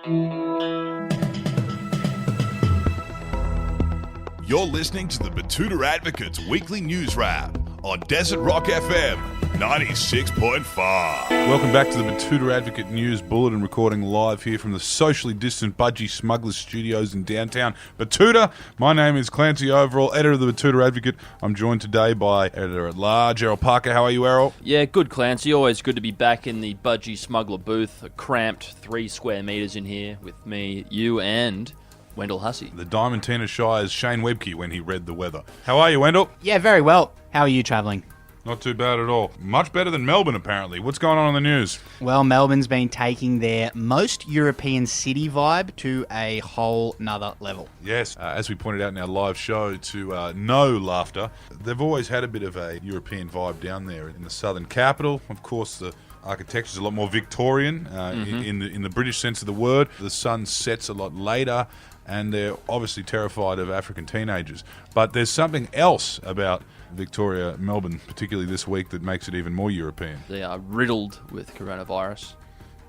You're listening to the Batuta Advocate's weekly news wrap on Desert Rock FM 96.5. Welcome back to the Batuta Advocate News Bulletin, recording live here from the socially distant Budgie Smugglers Studios in downtown Batuta. My name is Clancy Overell, editor of the Batuta Advocate. I'm joined today by editor-at-large Errol Parker. How are you, Errol? Yeah, good, Clancy. Always good to be back in the Budgie Smuggler booth. A cramped 3 square metres in here with me, you, and Wendell Hussey. The Diamantina Shire's Shane Webke when he read the weather. How are you, Wendell? Yeah, very well. How are you travelling? Not too bad at all. Much better than Melbourne, apparently. What's going on in the news? Well, Melbourne's been taking their most European city vibe to a whole nother level. Yes, as we pointed out in our live show to No Laughter, they've always had a bit of a European vibe down there in the southern capital. Of course, the architecture is a lot more Victorian in the British sense of the word. The sun sets a lot later, and they're obviously terrified of African teenagers. But there's something else about Victoria, Melbourne, particularly this week, that makes it even more European. They are riddled with coronavirus.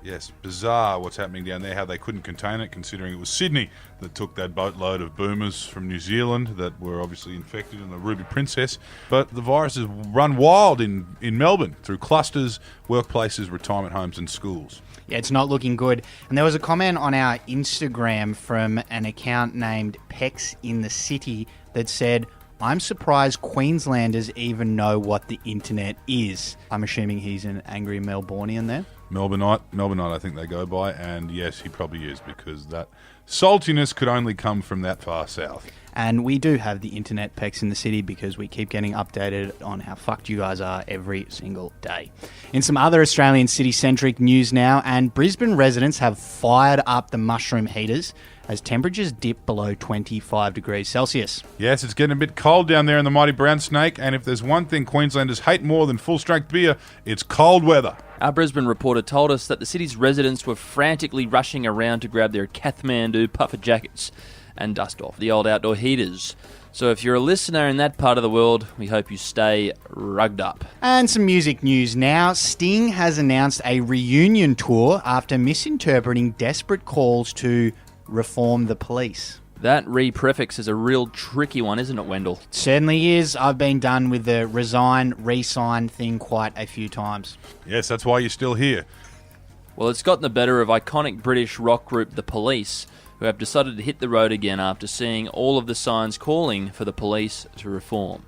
Yes, bizarre what's happening down there, how they couldn't contain it, considering it was Sydney that took that boatload of boomers from New Zealand that were obviously infected in the Ruby Princess. But the virus has run wild in Melbourne through clusters, workplaces, retirement homes and schools. Yeah, it's not looking good. And there was a comment on our Instagram from an account named Pex in the City that said, "I'm surprised Queenslanders even know what the internet is." I'm assuming he's an angry Melbourneian there. Melbourneite, I think they go by, and yes, he probably is, because that saltiness could only come from that far south. And we do have the internet, Pex in the City, because we keep getting updated on how fucked you guys are every single day. In some other Australian city-centric news now, and Brisbane residents have fired up the mushroom heaters as temperatures dip below 25 degrees Celsius. Yes, it's getting a bit cold down there in the mighty brown snake, and if there's one thing Queenslanders hate more than full-strength beer, it's cold weather. Our Brisbane reporter told us that the city's residents were frantically rushing around to grab their Kathmandu puffer jackets and dust off the old outdoor heaters. So if you're a listener in that part of the world, we hope you stay rugged up. And some music news now. Sting has announced a reunion tour after misinterpreting desperate calls to reform the police. That re-prefix is a real tricky one, isn't it, Wendell? Certainly is. I've been done with the resign, re-sign thing quite a few times. Yes, that's why you're still here. Well, it's gotten the better of iconic British rock group The Police, who have decided to hit the road again after seeing all of the signs calling for the police to reform.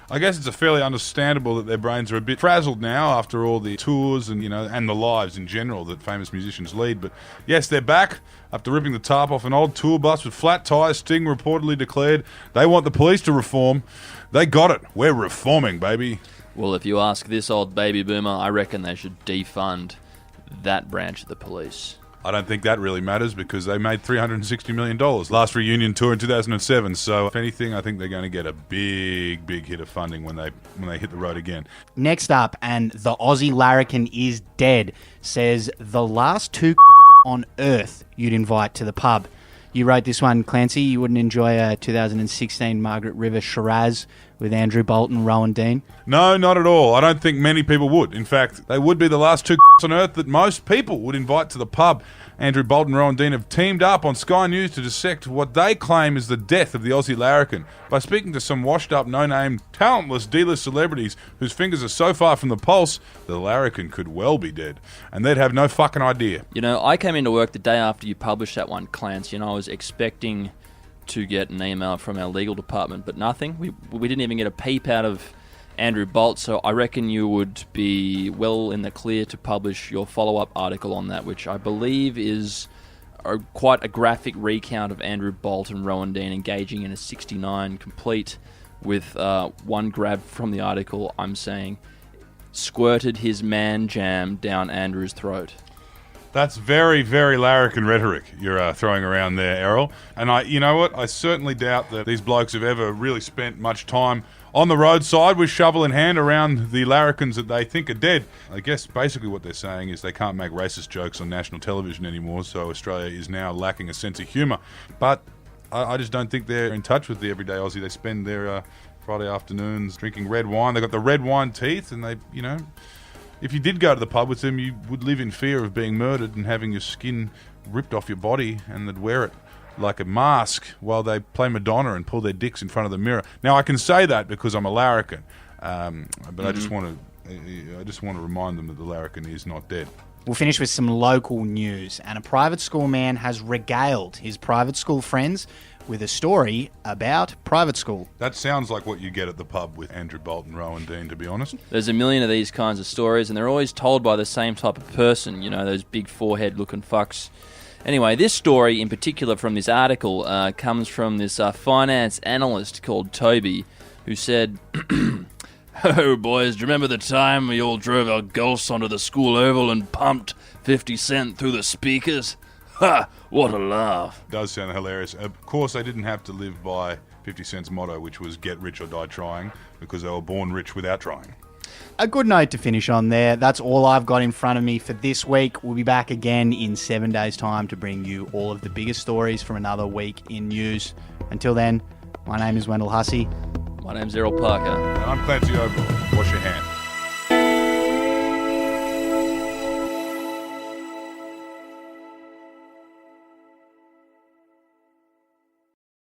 I guess it's fairly understandable that their brains are a bit frazzled now after all the tours and the lives in general that famous musicians lead. But yes, they're back after ripping the tarp off an old tour bus with flat tyres. Sting reportedly declared they want the police to reform. They got it. We're reforming, baby. Well, if you ask this old baby boomer, I reckon they should defund that branch of the police. I don't think that really matters because they made $360 million last reunion tour in 2007. So, if anything, I think they're going to get a big hit of funding when they hit the road again. Next up, and the Aussie Larrikin is dead, says the last 2 on earth you'd invite to the pub. You wrote this one, Clancy. You wouldn't enjoy a 2016 Margaret River Shiraz with Andrew Bolton, Rowan Dean? No, not at all. I don't think many people would. In fact, they would be the last 2 on earth that most people would invite to the pub. Andrew Bolton and Rowan Dean have teamed up on Sky News to dissect what they claim is the death of the Aussie Larrikin by speaking to some washed-up, no-name, talentless D-list celebrities whose fingers are so far from the pulse the Larrikin could well be dead. And they'd have no fucking idea. I came into work the day after you published that one, Clancy, and I was expecting to get an email from our legal department, but nothing. We didn't even get a peep out of Andrew Bolt, so I reckon you would be well in the clear to publish your follow-up article on that, which I believe is quite a graphic recount of Andrew Bolt and Rowan Dean engaging in a 69 complete with one grab from the article, I'm saying, squirted his man jam down Andrew's throat. That's very, very Larrikin rhetoric you're throwing around there, Errol. And I certainly doubt that these blokes have ever really spent much time on the roadside with shovel in hand around the Larrikins that they think are dead. I guess basically what they're saying is they can't make racist jokes on national television anymore, so Australia is now lacking a sense of humour. But I just don't think they're in touch with the everyday Aussie. They spend their Friday afternoons drinking red wine. They've got the red wine teeth, and they, if you did go to the pub with them, you would live in fear of being murdered and having your skin ripped off your body and they'd wear it like a mask while they play Madonna and pull their dicks in front of the mirror. Now, I can say that because I'm a larrikin, but I just want to remind them that the larrikin is not dead. We'll finish with some local news, and a private school man has regaled his private school friends with a story about private school. That sounds like what you get at the pub with Andrew Bolton, Rowan Dean, to be honest. There's a million of these kinds of stories, and they're always told by the same type of person, you know, those big forehead-looking fucks. Anyway, this story in particular from this article comes from this finance analyst called Toby, who said, "Oh, boys, do you remember the time we all drove our Golfs onto the school oval and pumped 50 Cent through the speakers? Ha! What a laugh." Does sound hilarious. Of course, they didn't have to live by 50 Cent's motto, which was get rich or die trying, because they were born rich without trying. A good note to finish on there. That's all I've got in front of me for this week. We'll be back again in 7 days' time to bring you all of the biggest stories from another week in news. Until then, my name is Wendell Hussey. My name's Errol Parker. And I'm Clancy Overell.